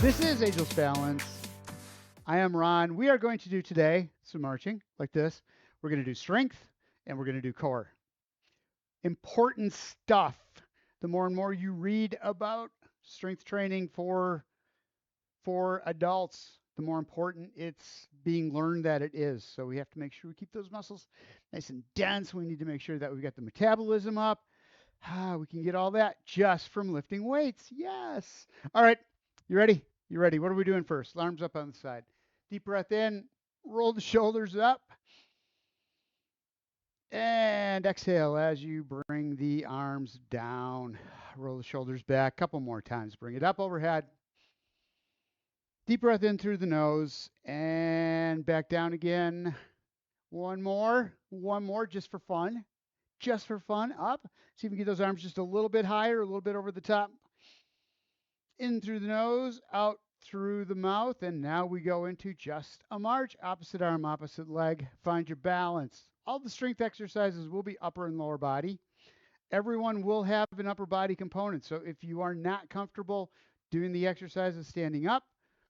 This is Ageless Balance. I am Ron. We are going to do today some marching like this. We're going to do strength and we're going to do core. Important stuff. The more and more you read about strength training for adults, the more important it's being learned that it is. So we have to make sure we keep those muscles nice and dense. We need to make sure that we've got the metabolism up. We can get all that just from lifting weights. Yes. All right. You ready? You ready? What are we doing first? Arms up on the side. Deep breath in. Roll the shoulders up. And exhale as you bring the arms down. Roll the shoulders back. Couple more times. Bring it up overhead. Deep breath in through the nose and back down again. One more just for fun. Just for fun. Up. See if we can get those arms just a little bit higher, a little bit over the top. In through the nose, out through the mouth, and now we go into just a march. Opposite arm, opposite leg. Find your balance. All the strength exercises will be upper and lower body. Everyone will have an upper body component. So if you are not comfortable doing the exercises standing up,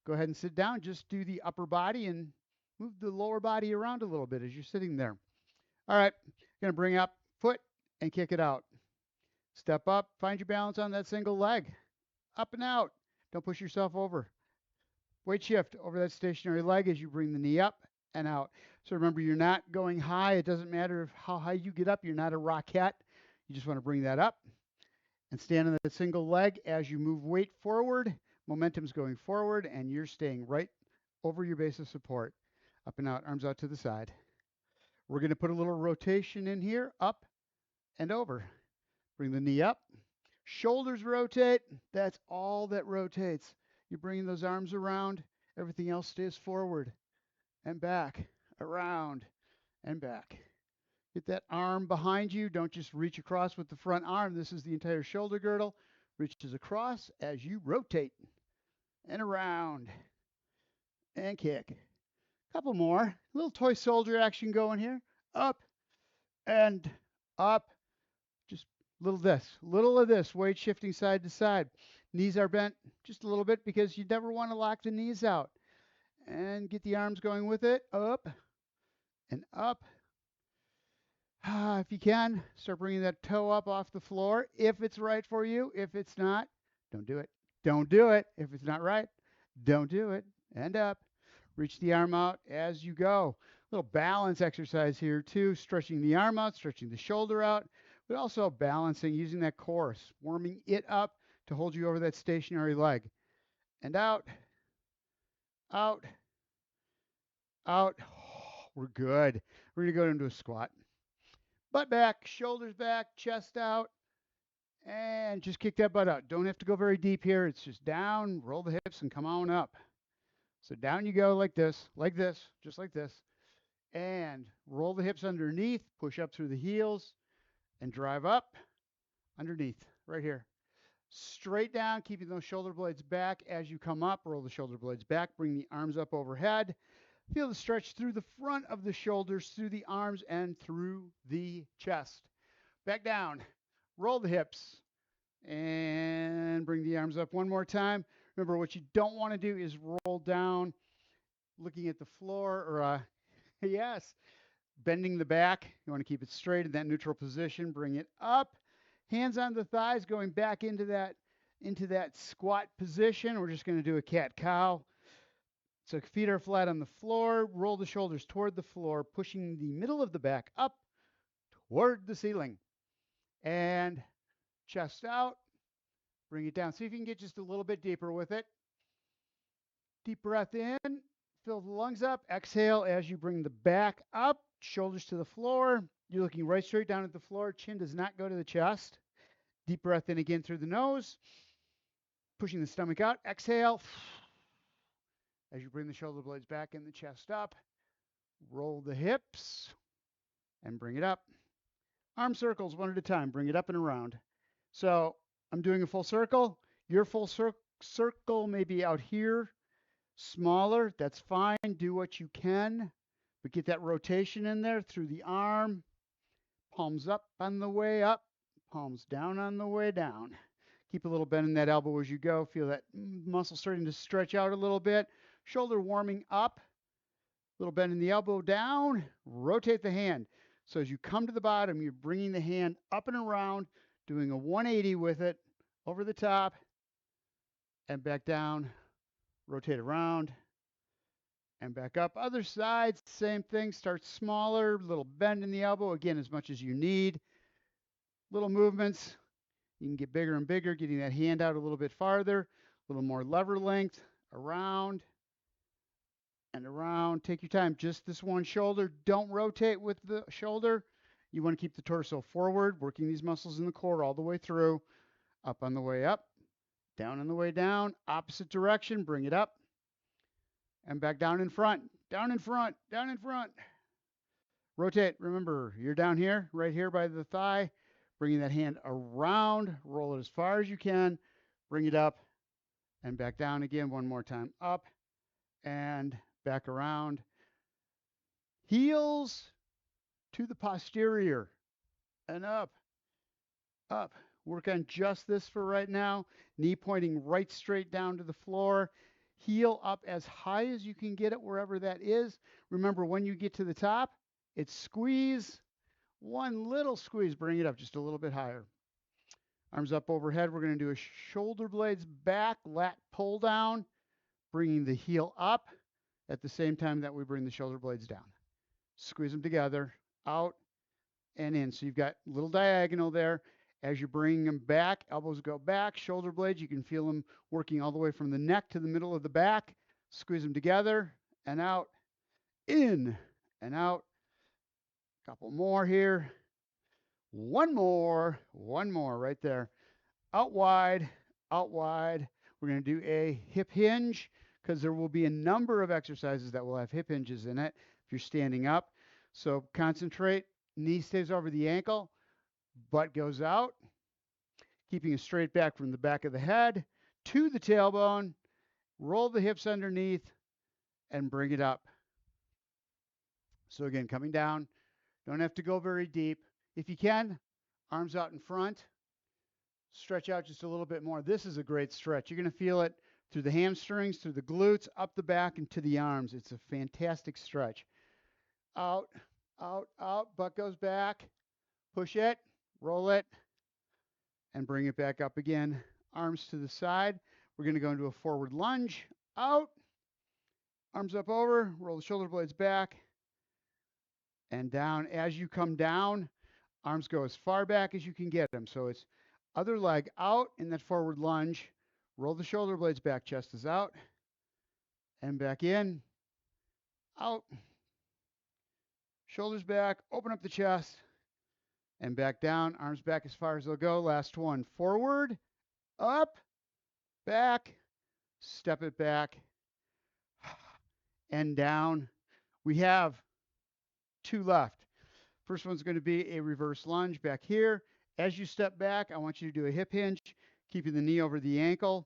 go ahead and sit down. Just do the upper body and move the lower body around a little bit as you're sitting there. All right, going to bring up foot and kick it out. Step up, find your balance on that single leg. Up and out. Don't push yourself over. Weight shift over that stationary leg as you bring the knee up and out. So remember, you're not going high. It doesn't matter how high you get up. You're not a rocket. You just want to bring that up and stand on that single leg as you move weight forward. Momentum's going forward, and you're staying right over your base of support. Up and out, arms out to the side. We're going to put a little rotation in here, up and over. Bring the knee up. Shoulders rotate. That's all that rotates. You're bringing those arms around. Everything else stays forward and back, around and back. Get that arm behind you. Don't just reach across with the front arm. This is the entire shoulder girdle. Reaches across as you rotate and around and kick. Couple more. A little toy soldier action going here. Up and up. Just little of this, weight shifting side to side. Knees are bent just a little bit because you never want to lock the knees out. And get the arms going with it, up and up. If you can, start bringing that toe up off the floor if it's right for you. If it's not, don't do it. Don't do it. If it's not right, don't do it. And up. Reach the arm out as you go. A little balance exercise here too, stretching the arm out, stretching the shoulder out, but also balancing, using that core, warming it up to hold you over that stationary leg. And out, out, out. Oh, we're good. We're going to go into a squat. Butt back, shoulders back, chest out, and just kick that butt out. Don't have to go very deep here. It's just down, roll the hips, and come on up. So down you go like this, just like this. And roll the hips underneath, push up through the heels, and drive up underneath, right here. Straight down, keeping those shoulder blades back as you come up. Roll the shoulder blades back, bring the arms up overhead. Feel the stretch through the front of the shoulders, through the arms, and through the chest. Back down, roll the hips, and bring the arms up one more time. Remember, what you don't want to do is roll down, looking at the floor, or yes, bending the back. You want to keep it straight in that neutral position. Bring it up, hands on the thighs, going back into that squat position. We're just going to do a cat-cow. So feet are flat on the floor, roll the shoulders toward the floor, pushing the middle of the back up toward the ceiling. And chest out, bring it down. See if you can get just a little bit deeper with it. Deep breath in, fill the lungs up. Exhale as you bring the back up, shoulders to the floor. You're looking right straight down at the floor. Chin does not go to the chest. Deep breath in again through the nose, pushing the stomach out. Exhale. As you bring the shoulder blades back and the chest up, roll the hips and bring it up. Arm circles one at a time. Bring it up and around. So I'm doing a full circle. Your full circle may be out here, smaller. That's fine. Do what you can. But get that rotation in there through the arm. Palms up on the way up. Palms down on the way down. Keep a little bend in that elbow as you go. Feel that muscle starting to stretch out a little bit. Shoulder warming up. Little bend in the elbow down. Rotate the hand. So as you come to the bottom, you're bringing the hand up and around, doing a 180 with it, over the top, and back down. Rotate around, and back up. Other side, same thing. Start smaller, little bend in the elbow, again, as much as you need. Little movements. You can get bigger and bigger, getting that hand out a little bit farther, a little more lever length, around and around. Take your time, just this one shoulder. Don't rotate with the shoulder. You want to keep the torso forward, working these muscles in the core all the way through. Up on the way up, down on the way down, opposite direction, bring it up, and back down in front, down in front, down in front. Rotate. Remember, you're down here, right here by the thigh. Bringing that hand around, roll it as far as you can, bring it up, and back down again one more time. Up and back around. Heels to the posterior and up, up. Work on just this for right now. Knee pointing right straight down to the floor. Heel up as high as you can get it, wherever that is. Remember, when you get to the top, it's squeeze. One little squeeze, bring it up just a little bit higher. Arms up overhead. We're going to do a shoulder blades back, lat pull down, bringing the heel up at the same time that we bring the shoulder blades down. Squeeze them together, out and in. So you've got a little diagonal there. As you're bringing them back, elbows go back, shoulder blades, you can feel them working all the way from the neck to the middle of the back. Squeeze them together and out, in and out. Couple more here. One more right there. Out wide, out wide. We're going to do a hip hinge because there will be a number of exercises that will have hip hinges in it if you're standing up. So concentrate. Knee stays over the ankle. Butt goes out. Keeping a straight back from the back of the head to the tailbone. Roll the hips underneath and bring it up. So again, coming down. Don't have to go very deep. If you can, arms out in front. Stretch out just a little bit more. This is a great stretch. You're going to feel it through the hamstrings, through the glutes, up the back, and to the arms. It's a fantastic stretch. Out, out, out. Butt goes back. Push it, roll it, and bring it back up again. Arms to the side. We're going to go into a forward lunge. Out. Arms up over. Roll the shoulder blades back and down. As you come down, arms go as far back as you can get them. So it's other leg out in that forward lunge. Roll the shoulder blades back. Chest is out and back in. Out. Shoulders back. Open up the chest and back down. Arms back as far as they'll go. Last one. Forward, up, back, step it back, and down. We have two left. First one's going to be a reverse lunge back here. As you step back, I want you to do a hip hinge, keeping the knee over the ankle,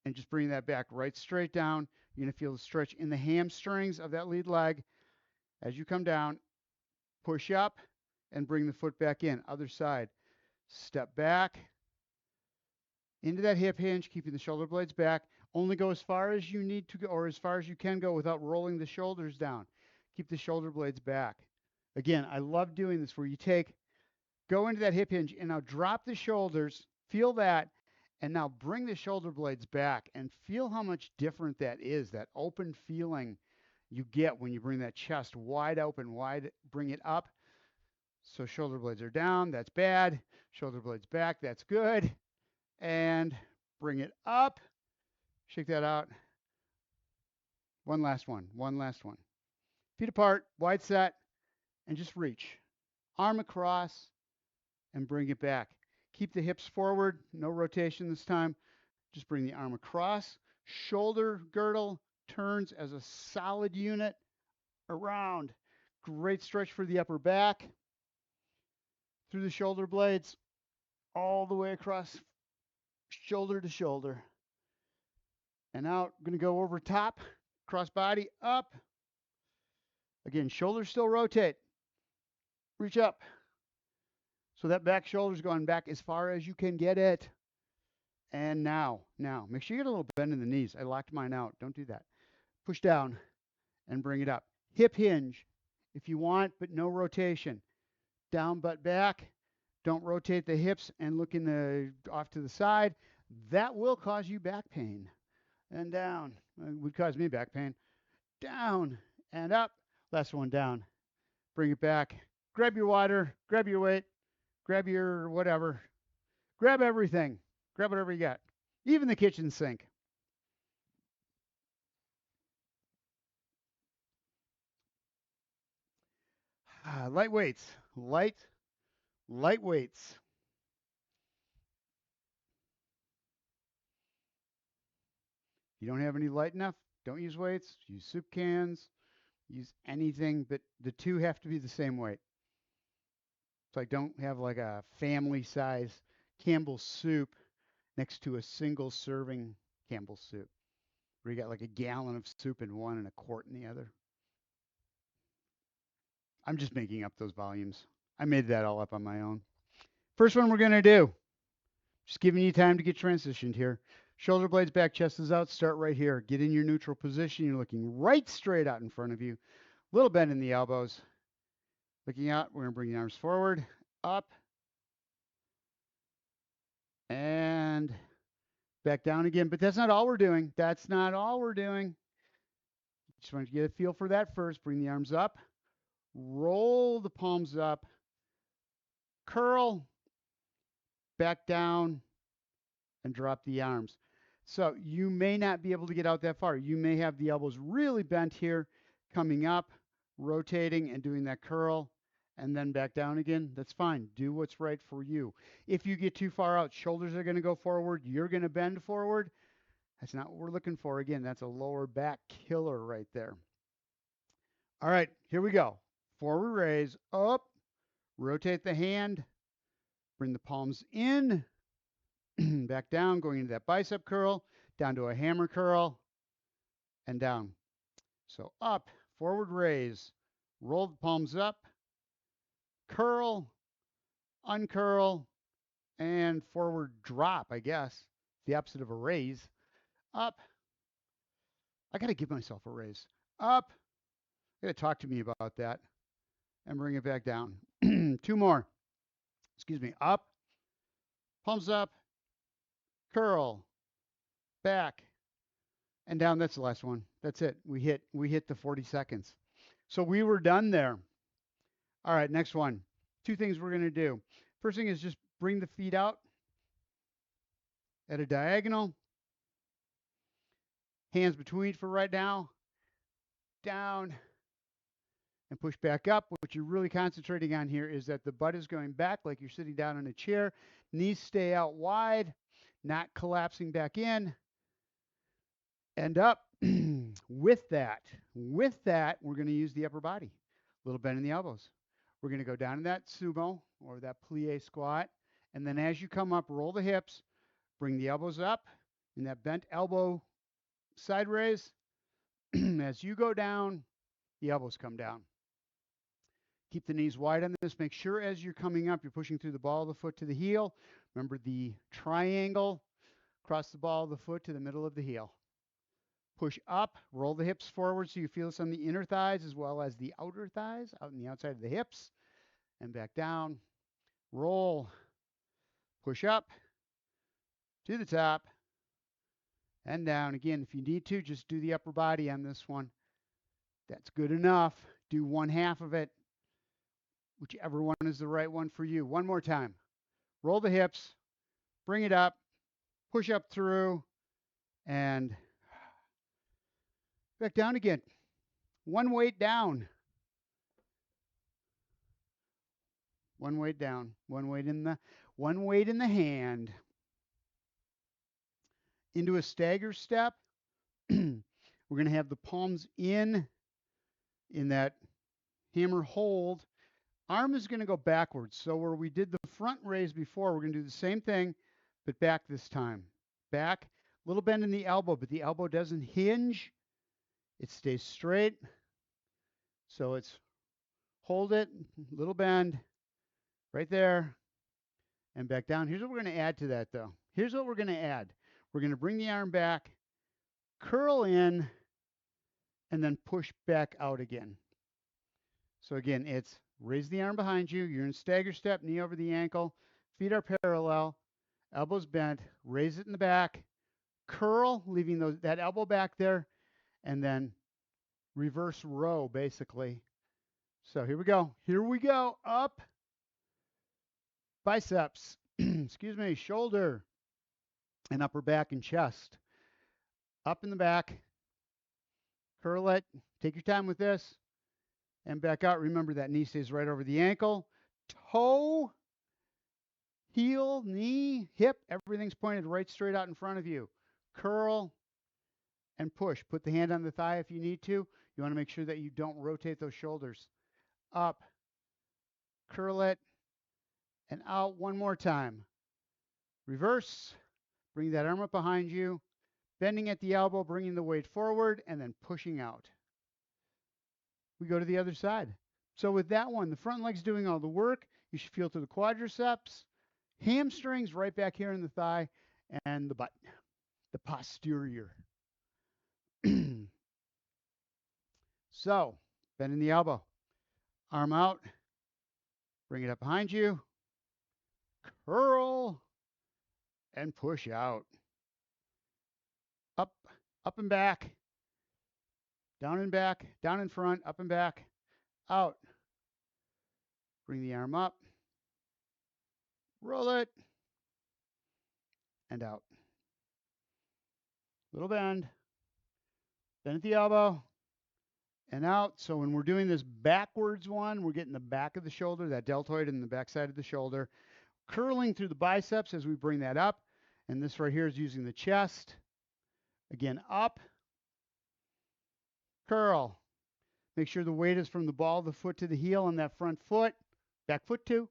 and just bring that back right straight down. You're going to feel the stretch in the hamstrings of that lead leg. As you come down, push up and bring the foot back in. Other side. Step back into that hip hinge, keeping the shoulder blades back. Only go as far as you need to go, or as far as you can go without rolling the shoulders down. Keep the shoulder blades back. Again, I love doing this where you go into that hip hinge and now drop the shoulders, feel that, and now bring the shoulder blades back and feel how much different that is, that open feeling you get when you bring that chest wide open, wide, bring it up. So shoulder blades are down, that's bad. Shoulder blades back, that's good. And bring it up. Shake that out. One last one. Feet apart, wide set, and just reach. Arm across and bring it back. Keep the hips forward, no rotation this time. Just bring the arm across. Shoulder girdle turns as a solid unit around. Great stretch for the upper back. Through the shoulder blades, all the way across, shoulder to shoulder. And out, going to go over top, cross body, up. Again, shoulders still rotate. Reach up. So that back shoulder's going back as far as you can get it. And now, make sure you get a little bend in the knees. I locked mine out. Don't do that. Push down and bring it up. Hip hinge if you want, but no rotation. Down but back. Don't rotate the hips and look off to the side. That will cause you back pain. And down. It would cause me back pain. Down and up. Last one down. Bring it back. Grab your water. Grab your weight. Grab your whatever. Grab everything. Grab whatever you got. Even the kitchen sink. Light weights. Light weights. You don't have any light enough? Don't use weights. Use soup cans. Use anything, but the two have to be the same weight. So I don't have like a family size Campbell's soup next to a single serving Campbell's soup, where you got like a gallon of soup in one and a quart in the other. I'm just making up those volumes. I made that all up on my own. First one we're going to do, just giving you time to get transitioned here. Shoulder blades back, chest is out. Start right here. Get in your neutral position. You're looking right straight out in front of you. Little bend in the elbows. Looking out, we're going to bring the arms forward, up, and back down again. But that's not all we're doing. That's not all we're doing. Just want to get a feel for that first. Bring the arms up. Roll the palms up. Curl. Back down. And drop the arms. So you may not be able to get out that far. You may have the elbows really bent here, coming up, rotating, and doing that curl, and then back down again. That's fine. Do what's right for you. If you get too far out, shoulders are going to go forward. You're going to bend forward. That's not what we're looking for. Again, that's a lower back killer right there. All right, here we go. Forward raise, up, rotate the hand, bring the palms in, back down, going into that bicep curl, down to a hammer curl, and down. So up, forward raise, roll the palms up, curl, uncurl, and forward drop, I guess. The opposite of a raise. Up. I got to give myself a raise. Up. You got to talk to me about that. And bring it back down. Two more. Excuse me. Up. Palms up. Curl. Back. And down. That's the last one. That's it. We hit the 40 seconds. So we were done there. All right, next one. Two things we're going to do. First thing is just bring the feet out at a diagonal. Hands between for right now. Down. And push back up. What you're really concentrating on here is that the butt is going back like you're sitting down in a chair. Knees stay out wide, not collapsing back in. And up. With that, we're going to use the upper body. A little bend in the elbows. We're going to go down in that sumo or that plie squat. And then as you come up, roll the hips, bring the elbows up in that bent elbow side raise. As you go down, the elbows come down. Keep the knees wide on this. Make sure as you're coming up, you're pushing through the ball of the foot to the heel. Remember the triangle. Cross the ball of the foot to the middle of the heel. Push up, roll the hips forward so you feel this on the inner thighs as well as the outer thighs, out on the outside of the hips. And back down. Roll. Push up to the top and down. Again, if you need to, just do the upper body on this one. That's good enough. Do one half of it. Whichever one is the right one for you. One more time. Roll the hips, bring it up, push up through, and back down again. One weight down. One weight down. One weight in the hand. Into a stagger step. We're going to have the palms in that hammer hold. Arm is going to go backwards. So where we did the front raise before, we're going to do the same thing, but back this time. Back, little bend in the elbow, but the elbow doesn't hinge. It stays straight. So it's hold it, little bend, right there, and back down. Here's what we're going to add to that, though. Here's what we're going to add. We're going to bring the arm back, curl in, and then push back out again. So again, it's raise the arm behind you. You're in stagger step, knee over the ankle. Feet are parallel, elbows bent. Raise it in the back, curl, leaving that elbow back there, and then reverse row, basically. So here we go. Here we go. Up, biceps, excuse me, shoulder, and upper back and chest. Up in the back, curl it. Take your time with this. And back out. Remember that knee stays right over the ankle. Toe, heel, knee, hip, everything's pointed right straight out in front of you. Curl and push. Put the hand on the thigh if you need to. You want to make sure that you don't rotate those shoulders. Up, curl it, and out one more time. Reverse, bring that arm up behind you, bending at the elbow, bringing the weight forward, and then pushing out. We go to the other side. So with that one, the front leg's doing all the work. You should feel to the quadriceps, hamstrings right back here in the thigh, and the butt, the posterior. So, bending the elbow, arm out, bring it up behind you, curl, and push out. Up, up and back, down and back, down and front, up and back, out. Bring the arm up, roll it, and out. Little bend at the elbow, and out. So when we're doing this backwards one, we're getting the back of the shoulder, that deltoid and the back side of the shoulder, curling through the biceps as we bring that up. And this right here is using the chest. Again, up, curl. Make sure the weight is from the ball of the foot to the heel on that front foot. Back foot two,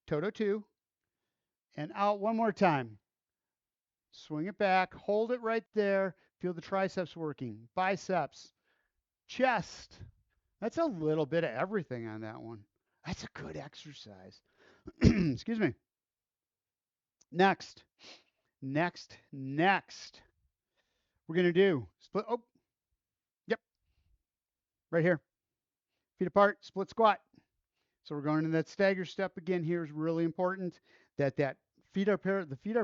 toe two, and out one more time. Swing it back, hold it right there. Feel the triceps working, biceps, chest. That's a little bit of everything on that one. That's a good exercise. Excuse me. Next. We're going to do split. Oh, yep. Right here. Feet apart, split squat. So we're going into that stagger step again. Here is really important that the feet are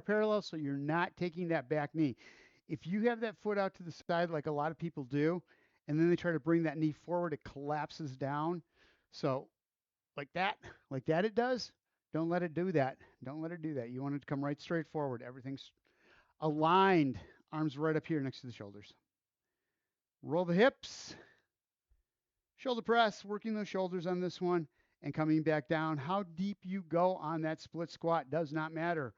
parallel, so you're not taking that back knee. If you have that foot out to the side like a lot of people do, and then they try to bring that knee forward, it collapses down. So like that it does. Don't let it do that. Don't let it do that. You want it to come right straight forward. Everything's aligned. Arms right up here next to the shoulders. Roll the hips. Shoulder press, working those shoulders on this one and coming back down. How deep you go on that split squat does not matter.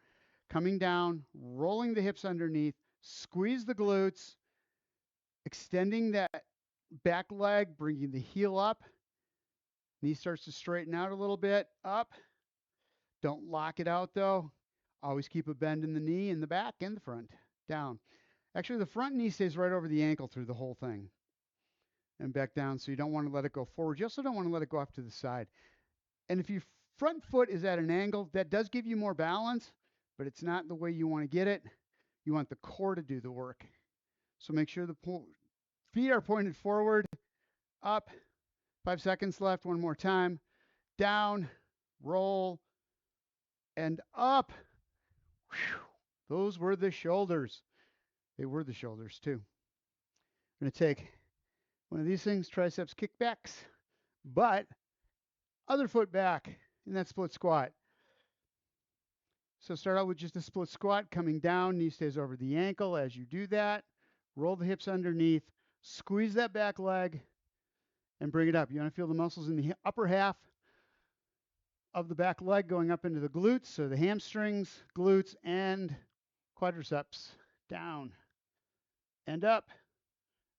Coming down, rolling the hips underneath, squeeze the glutes, extending that back leg, bringing the heel up. Knee starts to straighten out a little bit, up. Don't lock it out though. Always keep a bend in the knee, in the back, and the front, down. Actually, the front knee stays right over the ankle through the whole thing. And back down, so you don't want to let it go forward. You also don't want to let it go off to the side. And if your front foot is at an angle, that does give you more balance, but it's not the way you want to get it. You want the core to do the work. So make sure the feet are pointed forward, up, 5 seconds left, one more time, down, roll, and up. Whew. Those were the shoulders. They were the shoulders too. I'm going to take one of these things, triceps kickbacks, but other foot back in that split squat. So start out with just a split squat, coming down, knee stays over the ankle as you do that. Roll the hips underneath, squeeze that back leg, and bring it up. You want to feel the muscles in the upper half of the back leg going up into the glutes, so the hamstrings, glutes, and quadriceps. Down and up,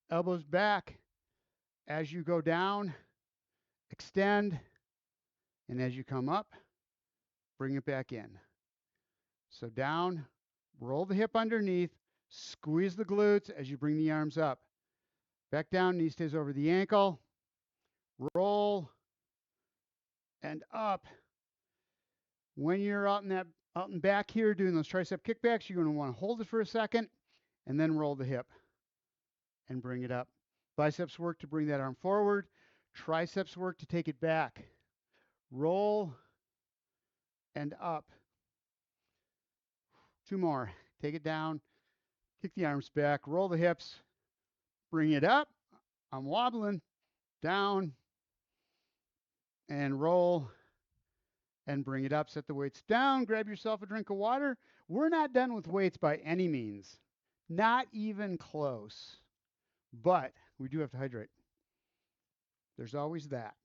elbows back. As you go down, extend, and as you come up, bring it back in. So down, roll the hip underneath, squeeze the glutes as you bring the arms up. Back down, knee stays over the ankle, roll, and up. When you're out in that Out and back here, doing those tricep kickbacks, you're going to want to hold it for a second and then roll the hip and bring it up. Biceps work to bring that arm forward. Triceps work to take it back. Roll and up. 2 more. Take it down. Kick the arms back. Roll the hips. Bring it up. I'm wobbling. Down. And roll. And bring it up. Set the weights down. Grab yourself a drink of water. We're not done with weights by any means. Not even close. But we do have to hydrate. There's always that.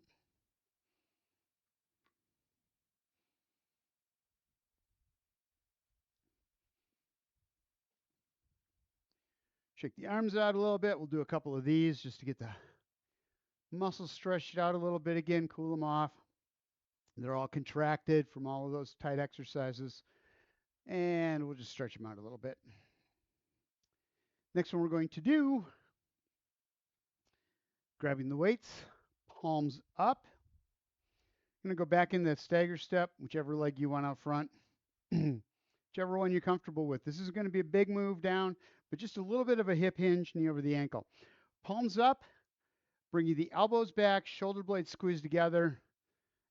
Shake the arms out a little bit. We'll do a couple of these just to get the muscles stretched out a little bit again, cool them off. They're all contracted from all of those tight exercises. And we'll just stretch them out a little bit. Next one we're going to do, grabbing the weights, palms up. I'm going to go back in that stagger step, whichever leg you want out front. Whichever one you're comfortable with. This is going to be a big move down, but just a little bit of a hip hinge, knee over the ankle. Palms up, bringing the elbows back, shoulder blades squeezed together,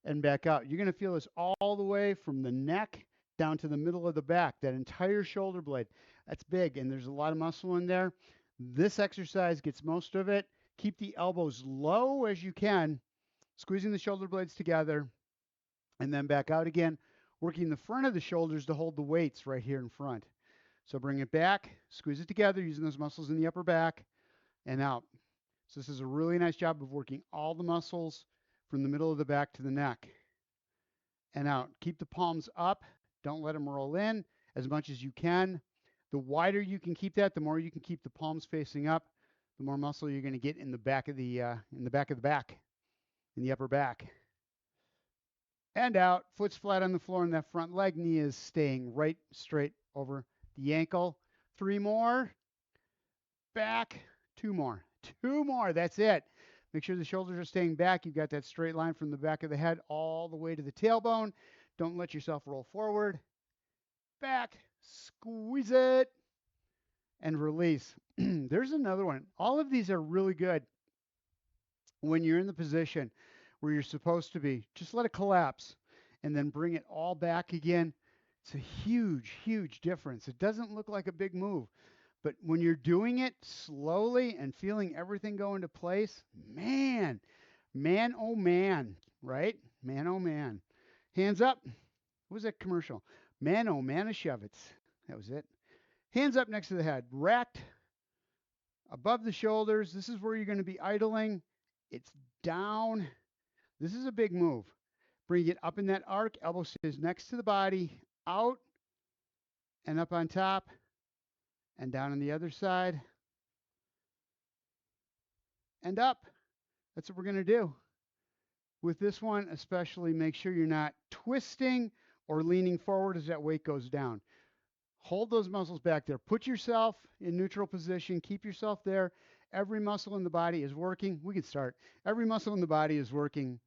and back out. You're going to feel this all the way from the neck down to the middle of the back, that entire shoulder blade. That's big, and there's a lot of muscle in there. This exercise gets most of it. Keep the elbows low as you can, squeezing the shoulder blades together, and then back out again, working the front of the shoulders to hold the weights right here in front. So bring it back, squeeze it together, using those muscles in the upper back, and out. So this is a really nice job of working all the muscles from the middle of the back to the neck and out. Keep the palms up. Don't let them roll in as much as you can. The wider you can keep that, the more you can keep the palms facing up, the more muscle you're going to get in the back of the back, in the upper back. And out. Foot's flat on the floor, and that front leg, knee is staying right straight over the ankle. 3 more. Back. 2 more. 2 more. That's it. Make sure the shoulders are staying back. You've got that straight line from the back of the head all the way to the tailbone. Don't let yourself roll forward. Back. Squeeze it. And release. There's another one. All of these are really good when you're in the position where you're supposed to be. Just let it collapse and then bring it all back again. It's a huge, huge difference. It doesn't look like a big move, but when you're doing it slowly and feeling everything go into place, man, oh man, right? Man, oh man. Hands up. What was that commercial? Man, oh Manischewitz. That was it. Hands up next to the head, racked above the shoulders. This is where you're going to be idling. It's down. This is a big move. Bring it up in that arc. Elbow stays next to the body. Out and up on top and down on the other side and up. That's what we're going to do. With this one, especially make sure you're not twisting or leaning forward as that weight goes down. Hold those muscles back there. Put yourself in neutral position. Keep yourself there. Every muscle in the body is working. We can start. Every muscle in the body is working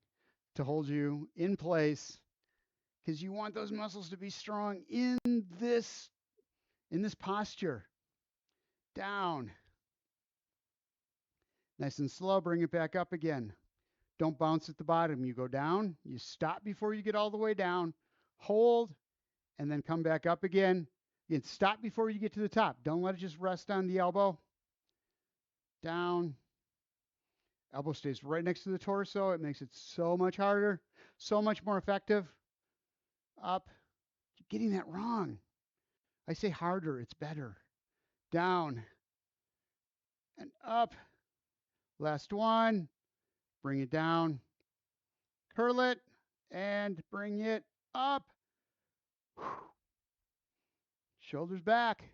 to hold you in place because you want those muscles to be strong in this posture. Down. Nice and slow. Bring it back up again. Don't bounce at the bottom. You go down. You stop before you get all the way down. Hold. And then come back up again. Again, stop before you get to the top. Don't let it just rest on the elbow. Down. Elbow stays right next to the torso. It makes it so much harder, so much more effective. Up. You're getting that wrong. I say harder, it's better. Down. And up. Last one. Bring it down. Curl it and bring it up. Shoulders back.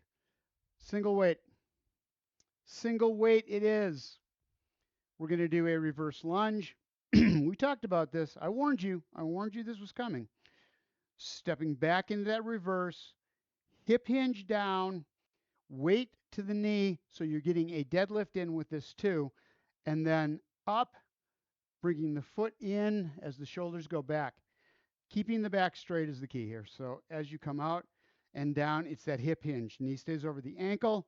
Single weight. Single weight it is. We're going to do a reverse lunge. We talked about this. I warned you this was coming. Stepping back into that reverse. Hip hinge down. Weight to the knee. So you're getting a deadlift in with this too. And then up. Bringing the foot in as the shoulders go back. Keeping the back straight is the key here. So as you come out and down, it's that hip hinge. Knee stays over the ankle.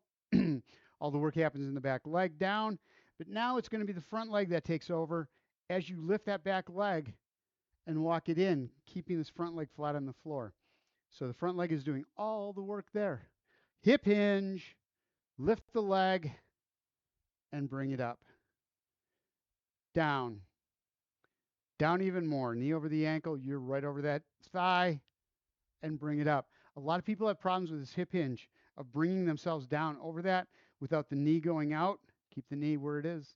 All the work happens in the back leg down. But now it's going to be the front leg that takes over as you lift that back leg and walk it in, keeping this front leg flat on the floor. So the front leg is doing all the work there. Hip hinge, lift the leg, and bring it up. Down. Down even more. Knee over the ankle. You're right over that thigh, and bring it up. A lot of people have problems with this hip hinge of bringing themselves down over that without the knee going out. Keep the knee where it is.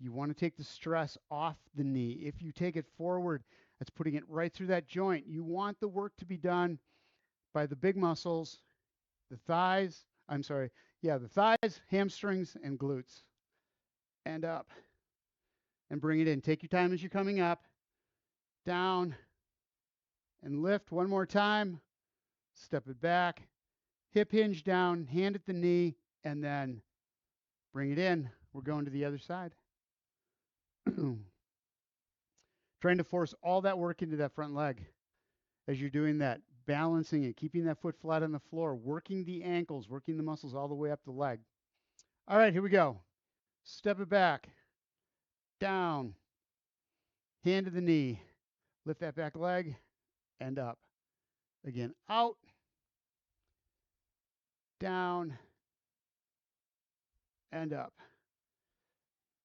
You want to take the stress off the knee. If you take it forward, that's putting it right through that joint. You want the work to be done by the big muscles, the thighs, the thighs, hamstrings, and glutes. And up. And bring it in. Take your time as you're coming up. Down. And lift one more time. Step it back. Hip hinge down, hand at the knee, and then bring it in. We're going to the other side. Trying to force all that work into that front leg as you're doing that, balancing it, keeping that foot flat on the floor, working the ankles, working the muscles all the way up the leg. All right, here we go. Step it back, down, hand to the knee, lift that back leg, and up. Again, out, down, and up.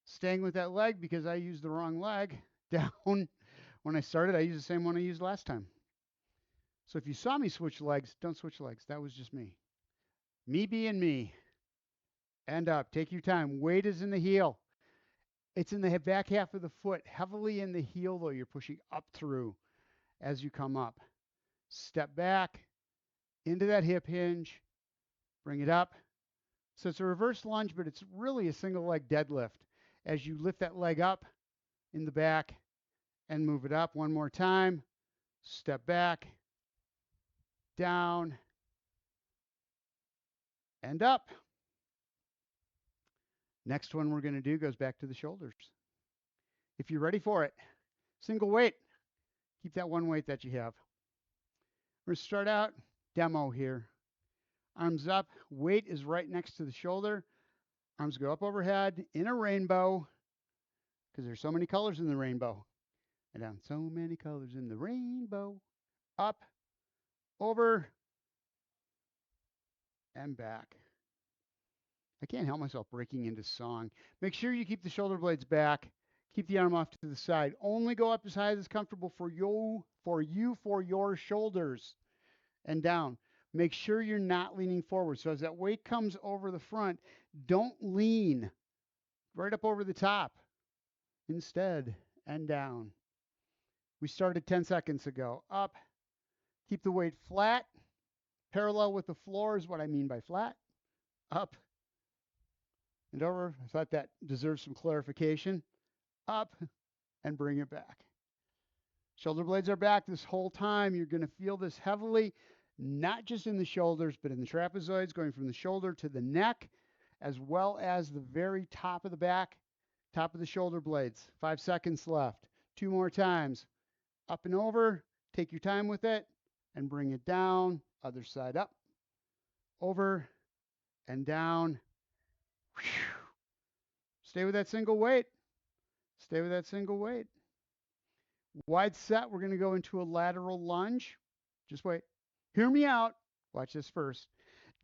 Staying with that leg because I used the wrong leg. Down. When I started, I used the same one I used last time. So if you saw me switch legs, don't switch legs. That was just me. Me being me. And up. Take your time. Weight is in the heel. It's in the back half of the foot. Heavily in the heel, though. You're pushing up through as you come up. Step back into that hip hinge. Bring it up. So it's a reverse lunge, but it's really a single leg deadlift. As you lift that leg up in the back and move it up one more time. Step back, down, and up. Next one we're going to do goes back to the shoulders. If you're ready for it, single weight. Keep that one weight that you have. We're going to start out demo here. Arms up, weight is right next to the shoulder. Arms go up overhead in a rainbow because there's so many colors in the rainbow. And down, so many colors in the rainbow. Up, over, and back. I can't help myself breaking into song. Make sure you keep the shoulder blades back. Keep the arm off to the side. Only go up as high as is comfortable for your shoulders. And down. Make sure you're not leaning forward. So as that weight comes over the front, don't lean right up over the top. Instead, and down. We started 10 seconds ago. Up. Keep the weight flat. Parallel with the floor is what I mean by flat. Up and over. I thought that deserves some clarification. Up and bring it back. Shoulder blades are back this whole time. You're going to feel this heavily, not just in the shoulders, but in the trapezoids, going from the shoulder to the neck, as well as the very top of the back, top of the shoulder blades. 5 seconds left. 2 more times. Up and over. Take your time with it and bring it down. Other side up. Over and down. Whew. Stay with that single weight. Stay with that single weight. Wide set, we're going to go into a lateral lunge. Just wait. Hear me out. Watch this first.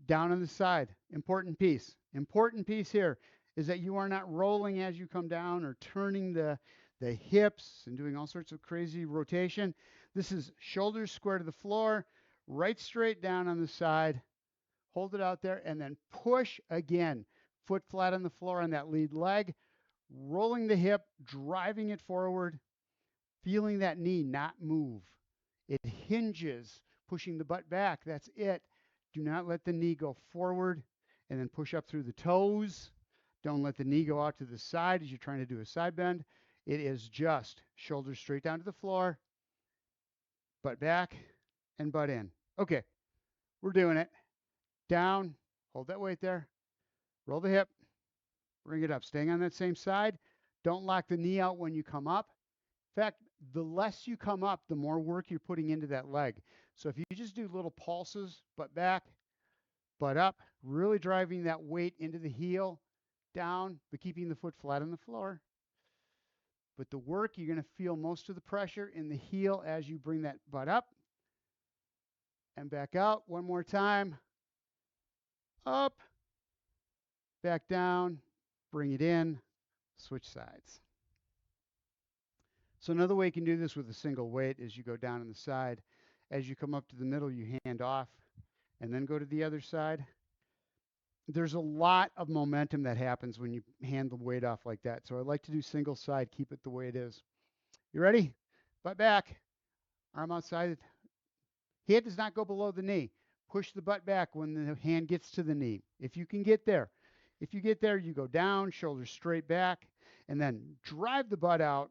Down on the side. Important piece. Important piece here is that you are not rolling as you come down or turning the hips and doing all sorts of crazy rotation. This is shoulders square to the floor, right straight down on the side. Hold it out there and then push again. Foot flat on the floor on that lead leg. Rolling the hip, driving it forward. Feeling that knee not move. It hinges, pushing the butt back. That's it. Do not let the knee go forward and then push up through the toes. Don't let the knee go out to the side as you're trying to do a side bend. It is just shoulders straight down to the floor, butt back, and butt in. Okay, we're doing it. Down, hold that weight there. Roll the hip, bring it up. Staying on that same side. Don't lock the knee out when you come up. In fact, the less you come up, the more work you're putting into that leg. So if you just do little pulses, butt back, butt up, really driving that weight into the heel, down, but keeping the foot flat on the floor. But the work, you're going to feel most of the pressure in the heel as you bring that butt up and back out. One more time. Up, back down, bring it in, switch sides. So another way you can do this with a single weight is you go down on the side. As you come up to the middle, you hand off and then go to the other side. There's a lot of momentum that happens when you hand the weight off like that. So I like to do single side, keep it the way it is. You ready? Butt back, arm outside. Head does not go below the knee. Push the butt back when the hand gets to the knee. If you can get there. If you get there, you go down, shoulders straight back, and then drive the butt out,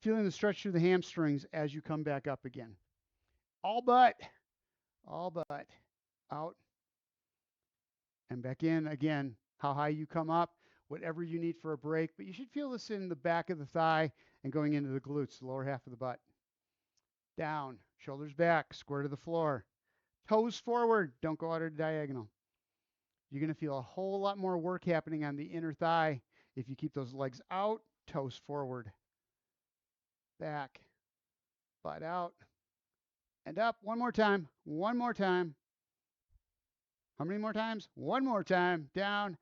feeling the stretch through the hamstrings as you come back up again. All butt, out, and back in again. How high you come up, whatever you need for a break, but you should feel this in the back of the thigh and going into the glutes, the lower half of the butt. Down, shoulders back, square to the floor. Toes forward, don't go out at a diagonal. You're going to feel a whole lot more work happening on the inner thigh if you keep those legs out, toes forward. Back, butt out, and up. One more time, one more time. How many more times? One more time. Down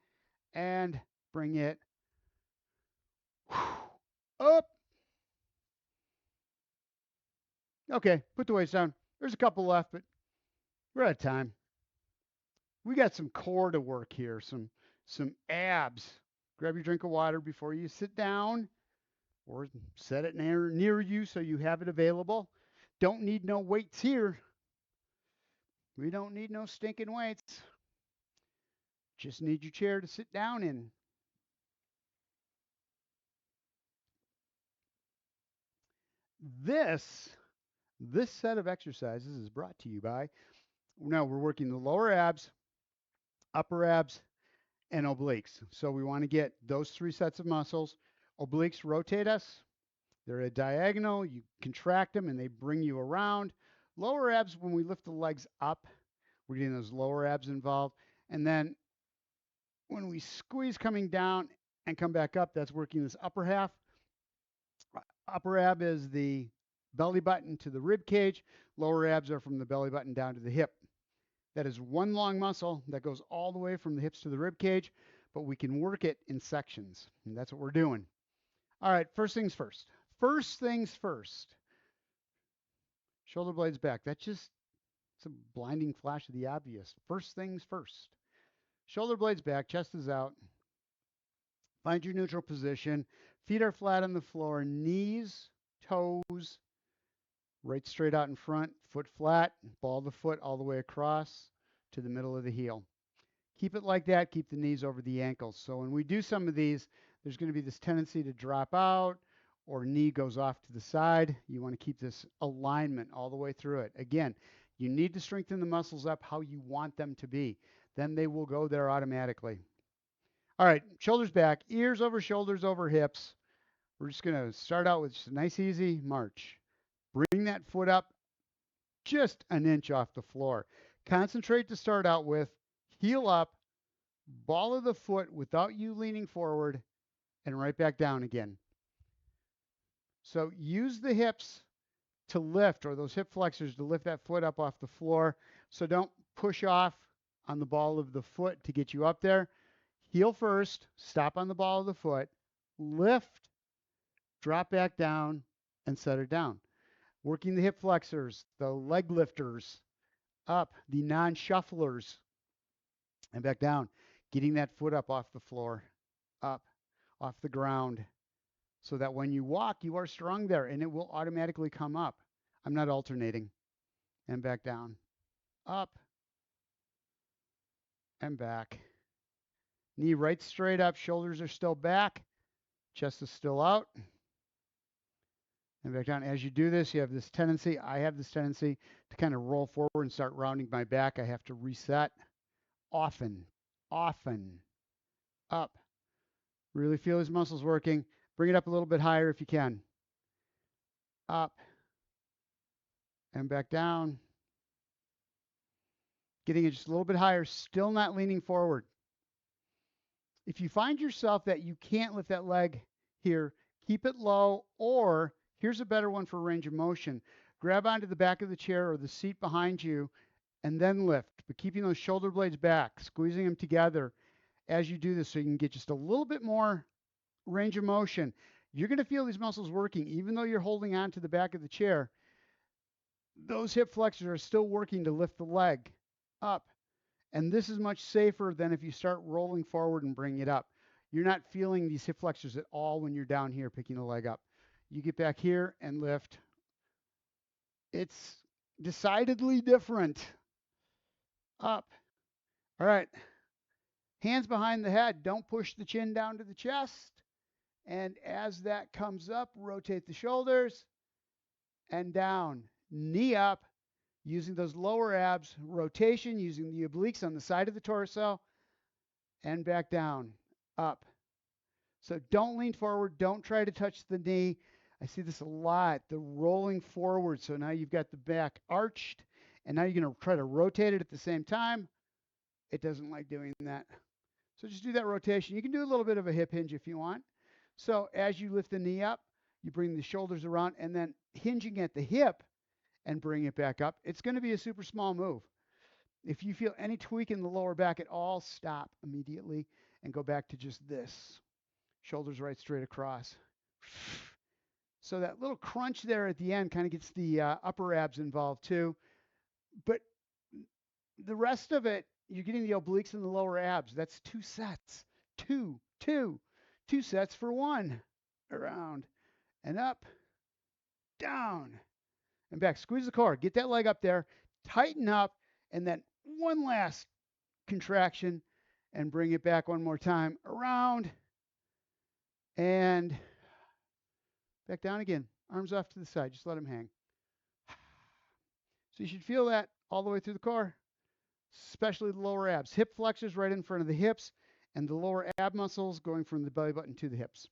and bring it up. Okay, put the weights down. There's a couple left, but we're out of time. We got some core to work here, some abs. Grab your drink of water before you sit down or set it near you so you have it available. Don't need no weights here. We don't need no stinking weights. Just need your chair to sit down in. This set of exercises is brought to you by, now we're working the lower abs, upper abs, and obliques. So we want to get those 3 sets of muscles. Obliques rotate us. They're a diagonal. You contract them and they bring you around. Lower abs, when we lift the legs up, we're getting those lower abs involved. And then when we squeeze coming down and come back up, that's working this upper half. Upper ab is the belly button to the rib cage. Lower abs are from the belly button down to the hip. That is one long muscle that goes all the way from the hips to the rib cage, but we can work it in sections, and that's what we're doing. All right, first things first. First things first. Shoulder blades back. That's just it's a blinding flash of the obvious. First things first. Shoulder blades back, chest is out. Find your neutral position. Feet are flat on the floor, knees, toes, right straight out in front, foot flat, ball the foot all the way across to the middle of the heel. Keep it like that. Keep the knees over the ankles. So when we do some of these, there's going to be this tendency to drop out or knee goes off to the side. You want to keep this alignment all the way through it. Again, you need to strengthen the muscles up how you want them to be. Then they will go there automatically. All right, shoulders back, ears over hips. We're just going to start out with just a nice, easy march. Bring that foot up just an inch off the floor. Concentrate to start out with. Heel up, ball of the foot without you leaning forward, and right back down again. So use the hips to lift, or those hip flexors to lift that foot up off the floor. So don't push off on the ball of the foot to get you up there. Heel first, stop on the ball of the foot, lift, drop back down, and set her down. Working the hip flexors, the leg lifters, up, the non-shufflers, and back down. Getting that foot up off the floor, up, off the ground, so that when you walk, you are strong there, and it will automatically come up. I'm not alternating. And back down, up, and back. Knee right straight up, shoulders are still back, chest is still out. And back down. As you do this, you have this tendency, I have this tendency to kind of roll forward and start rounding my back. I have to reset often, up. Really feel his muscles working. Bring it up a little bit higher if you can. up, and back down. Getting it just a little bit higher, still not leaning forward. If you find yourself that you can't lift that leg here, keep it low, or here's a better one for range of motion. Grab onto the back of the chair or the seat behind you and then lift, but keeping those shoulder blades back, squeezing them together as you do this so you can get just a little bit more range of motion. You're going to feel these muscles working even though you're holding on to the back of the chair. Those hip flexors are still working to lift the leg up. And this is much safer than if you start rolling forward and bring it up. You're not feeling these hip flexors at all when you're down here picking the leg up. You get back here and lift. It's decidedly different. Up. All right. Hands behind the head. Don't push the chin down to the chest. And as that comes up, rotate the shoulders and down. Knee up. Using those lower abs, rotation, using the obliques on the side of the torso, and back down, up. So don't lean forward. Don't try to touch the knee. I see this a lot, the rolling forward. So now you've got the back arched, and now you're going to try to rotate it at the same time. It doesn't like doing that. So just do that rotation. You can do a little bit of a hip hinge if you want. So as you lift the knee up, you bring the shoulders around, and then hinging at the hip, and bring it back up. It's going to be a super small move. If you feel any tweak in the lower back at all, stop immediately and go back to just this. Shoulders right straight across. So that little crunch there at the end kind of gets the upper abs involved too. But the rest of it, you're getting the obliques and the lower abs. That's 2 sets. Two sets for 1. Around and up, down, and back. Squeeze the core. Get that leg up there. Tighten up. And then one last contraction and bring it back one more time. Around and back down again. Arms off to the side. Just let them hang. So you should feel that all the way through the core, especially the lower abs. Hip flexors right in front of the hips and the lower ab muscles going from the belly button to the hips.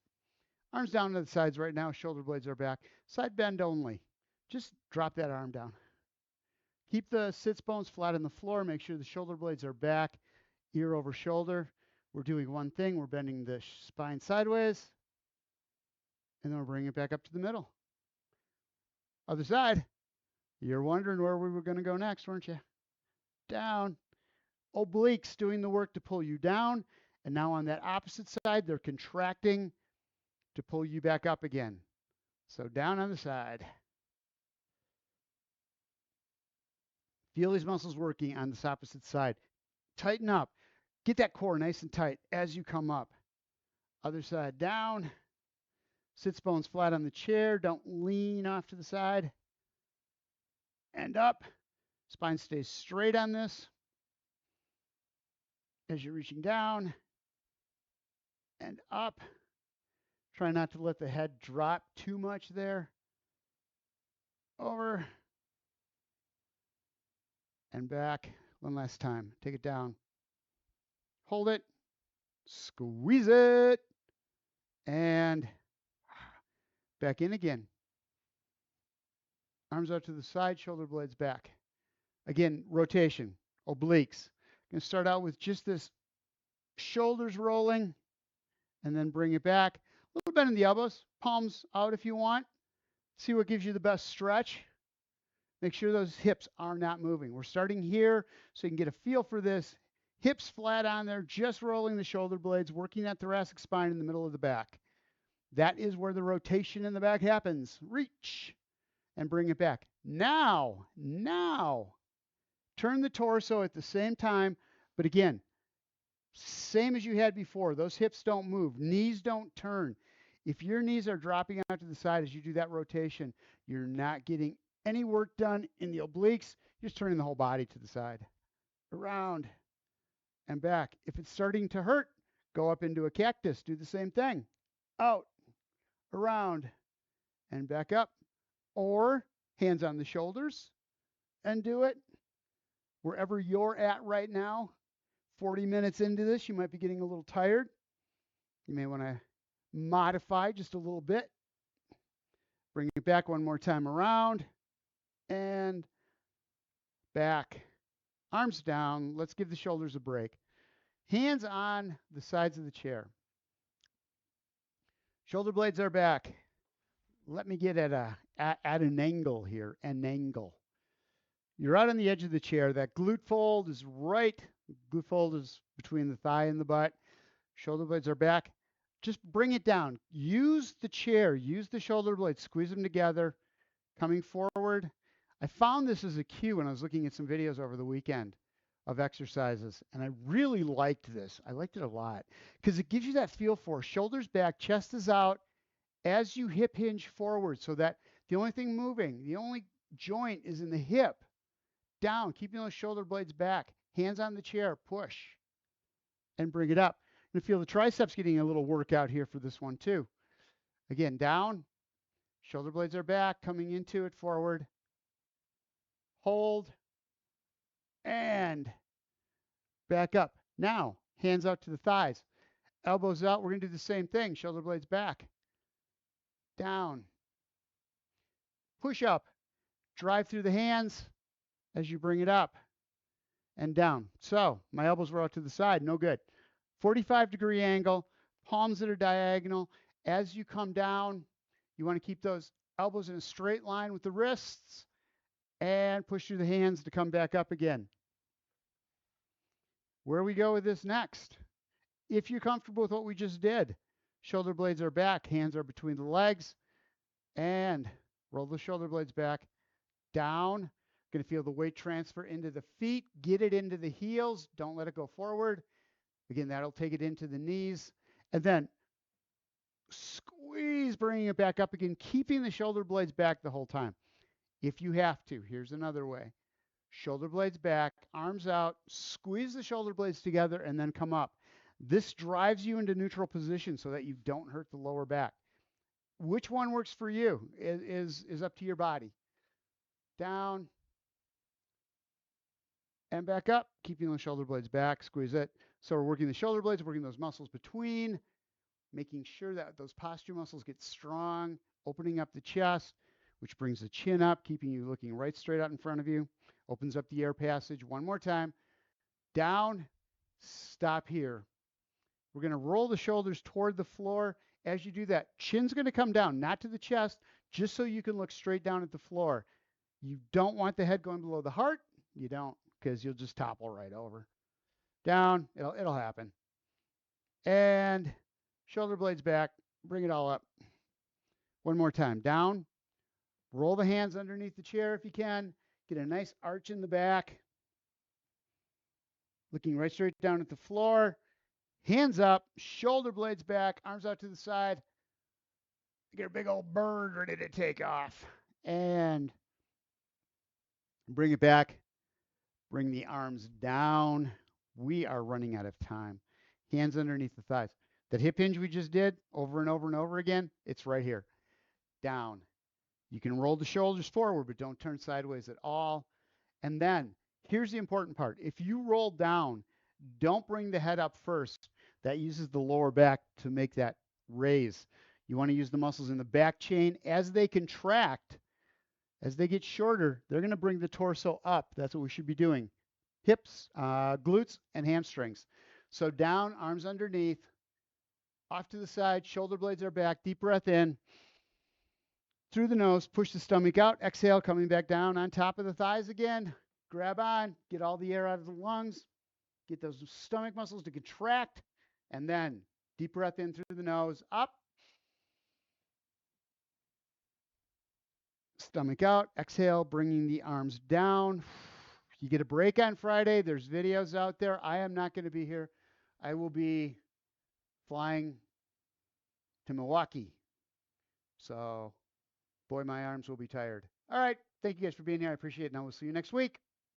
Arms down to the sides right now. Shoulder blades are back. Side bend only. Just drop that arm down. Keep the sits bones flat on the floor. Make sure the shoulder blades are back, ear over shoulder. We're doing one thing. We're bending the spine sideways, and then we're bringing it back up to the middle. Other side. You're wondering where we were going to go next, weren't you? Down. Obliques doing the work to pull you down. And now on that opposite side, they're contracting to pull you back up again. So down on the side. Feel these muscles working on this opposite side. Tighten up. Get that core nice and tight as you come up. Other side down. Sits bones flat on the chair. Don't lean off to the side. And up. Spine stays straight on this as you're reaching down and up. Try not to let the head drop too much there. Over and back. One last time. Take it down. Hold it. Squeeze it. And back in again. Arms out to the side, shoulder blades back. Again, rotation, obliques. Going to start out with just this shoulders rolling and then bring it back. A little bend in the elbows, palms out if you want. See what gives you the best stretch. Make sure those hips are not moving. We're starting here so you can get a feel for this. Hips flat on there, just rolling the shoulder blades, working that thoracic spine in the middle of the back. That is where the rotation in the back happens. Reach and bring it back. Now, turn the torso at the same time, but again, same as you had before. Those hips don't move. Knees don't turn. If your knees are dropping out to the side as you do that rotation, you're not getting any work done in the obliques. You're just turning the whole body to the side. Around and back. If it's starting to hurt, go up into a cactus. Do the same thing. Out, around, and back up. Or hands on the shoulders and do it. Wherever you're at right now, 40 minutes into this, you might be getting a little tired. You may want to modify just a little bit. Bring it back one more time around and back. Arms down. Let's give the shoulders a break. Hands on the sides of the chair. Shoulder blades are back. Let me get at an angle here, an angle. You're out on the edge of the chair. That glute fold is right. Glute fold is between the thigh and the butt. Shoulder blades are back. Just bring it down. Use the chair. Use the shoulder blades. Squeeze them together. Coming forward. I found this as a cue when I was looking at some videos over the weekend of exercises, and I really liked this. I liked it a lot because it gives you that feel for shoulders back, chest is out as you hip hinge forward, so that the only thing moving, the only joint is in the hip. Down, keeping those shoulder blades back. Hands on the chair, push, and bring it up. You're going to feel the triceps getting a little workout here for this one too. Again, down, shoulder blades are back, coming into it forward. Hold, and back up. Now, hands out to the thighs. Elbows out. We're going to do the same thing. Shoulder blades back. Down. Push up. Drive through the hands as you bring it up and down. So my elbows were out to the side. No good. 45-degree angle. Palms that are diagonal. As you come down, you want to keep those elbows in a straight line with the wrists and push through the hands to come back up again. Where we go with this next? If you're comfortable with what we just did, shoulder blades are back, hands are between the legs, and roll the shoulder blades back, down. Going to feel the weight transfer into the feet, get it into the heels, don't let it go forward. Again, that'll take it into the knees, and then squeeze, bringing it back up again, keeping the shoulder blades back the whole time. If you have to, here's another way. Shoulder blades back, arms out, squeeze the shoulder blades together, and then come up. This drives you into neutral position so that you don't hurt the lower back. Which one works for you is up to your body. Down and back up, keeping those shoulder blades back, squeeze it. So we're working the shoulder blades, working those muscles between, making sure that those posture muscles get strong, opening up the chest, which brings the chin up, keeping you looking right straight out in front of you. Opens up the air passage. One more time. Down, stop here. We're going to roll the shoulders toward the floor. As you do that, chin's going to come down, not to the chest, just so you can look straight down at the floor. You don't want the head going below the heart. You don't, because you'll just topple right over. Down, it'll happen. And shoulder blades back. Bring it all up. One more time. Down. Roll the hands underneath the chair if you can. Get a nice arch in the back. Looking right straight down at the floor. Hands up, shoulder blades back, arms out to the side. Get a big old bird ready to take off. And bring it back. Bring the arms down. We are running out of time. Hands underneath the thighs. That hip hinge we just did over and over and over again, it's right here. Down. You can roll the shoulders forward, but don't turn sideways at all. And then, here's the important part. If you roll down, don't bring the head up first. That uses the lower back to make that raise. You want to use the muscles in the back chain. As they contract, as they get shorter, they're going to bring the torso up. That's what we should be doing. Hips, glutes, and hamstrings. So down, arms underneath, off to the side, shoulder blades are back, deep breath in. Through the nose, push the stomach out. Exhale, coming back down on top of the thighs again. Grab on, get all the air out of the lungs. Get those stomach muscles to contract. And then deep breath in through the nose, up. Stomach out. Exhale, bringing the arms down. You get a break on Friday. There's videos out there. I am not going to be here. I will be flying to Milwaukee. So, boy, my arms will be tired. All right. Thank you guys for being here. I appreciate it. And I will see you next week.